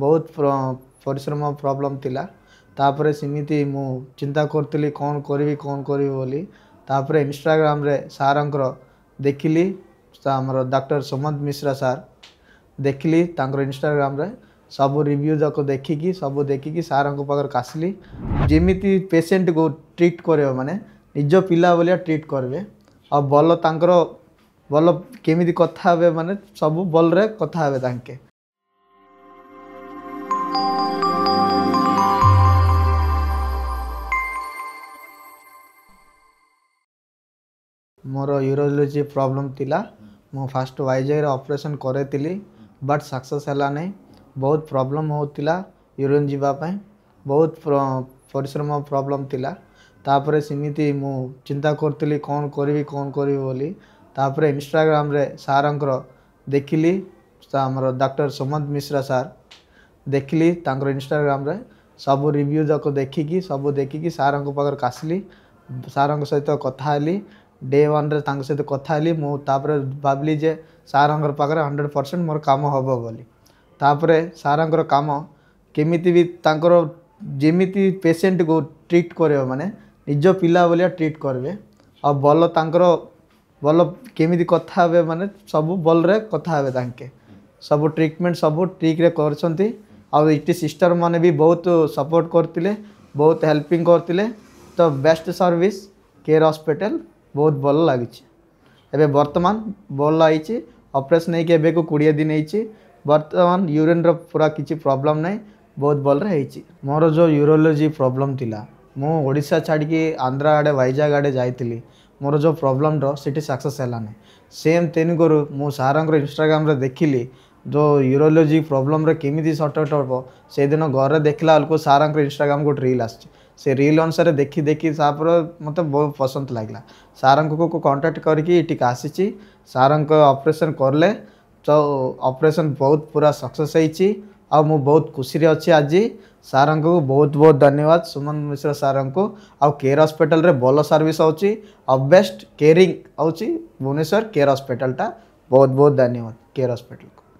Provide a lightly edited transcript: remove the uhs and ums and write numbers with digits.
बहुत परिश्रम प्रॉब्लम थिला तापर सेमिति मु चिंता करतली कौन करी बोली तापर इंस्टाग्राम रे सारंकर देखिली हमर डॉक्टर सुमंत मिश्रा सार देखिली तांकर इंस्टाग्राम रे सब रिव्यू जाक देखिकी सब देखिकी सार पाखर कासली जेमिति पेशेंट को ट्रीट करे माने निज पिला बोलिया ट्रीट करबे और बल तांकर बल केमिति कथा हेबे माने सब बल रे कथा हेबे तांके मोर यूरोलॉजी प्रॉब्लम थिला मो फास्ट वाइजाग ऑपरेशन करे तिली बट सक्सेस हला नहीं बहुत प्रॉब्लम होतिला यूरिन जीवा पय बहुत परिश्रम प्रॉब्लम थिला तापर सेमिति मु चिंता करतली कौन करी बोली तापर इंस्टाग्राम रे सारंकर देखिली हमर डॉक्टर सुमंत मिश्रा सार देखिली तांकर इंस्टाग्राम रे सब रिव्यू जाक देखिकी सब देखिकी सार पाखर कासली सार सहित कथा हेली डे वन रे तांक सहित कथा हेली मु तापर भाबली जे सारंकर पाखर 100% मोर काम हबो बोली तापर सारंकर काम केमिति भी तांकर जेमिति पेशेंट को ट्रीट करे माने निज पिला बोलिया ट्रीट करबे और बल तांकर बल केमिति कथा हेबे माने सब बल रे कथा हेबे तांके सब ट्रीटमेंट सब ठीक रे करछंती और इटी सिस्टर माने भी बहुत सपोर्ट करतिले बहुत हेल्पिंग करतिले तो बेस्ट सर्विस केयर हॉस्पिटल बहुत भल लगी एबे वर्तमान भल आईची ऑपरेशन नहीं के एबे को 20 दिन होईची वर्तमान यूरिन रो पूरा किछि प्रॉब्लम नहीं बहुत भल रे होईची मोर जो यूरोलॉजी प्रॉब्लम थिला मो ओडिसा छाड़ी के आंध्रा आडे वाइजाग आडे जाइतिली मोर जो प्रॉब्लम रो सिटी सक्सेस हला नहीं सेम तेन करू मो सारंकर इंस्टाग्राम रे देखिली जो यूरोलॉजी प्रॉब्लम रे केमिति सॉर्ट आउट हो से दिन घर देखला अलको सारंकर इंस्टाग्राम को रील आछ से रील अनुसार देखी देखी सापर मत बहुत पसंद लगला सारंक को कांटेक्ट करके इटिक आसी सारंक ऑपरेशन करले तो ऑपरेशन बहुत पूरा सक्सेस होईची आ मु बहुत खुशी रे अछि आज सारंक को बहुत बहुत धन्यवाद सुमन मिश्रा सारंक को आ केयर हॉस्पिटल रे भलो सर्विस होची आ बेस्ट केयरिंग होची भुवनेश्वर केयर हॉस्पिटल टा बहुत बहुत धन्यवाद केयर हॉस्पिटल को।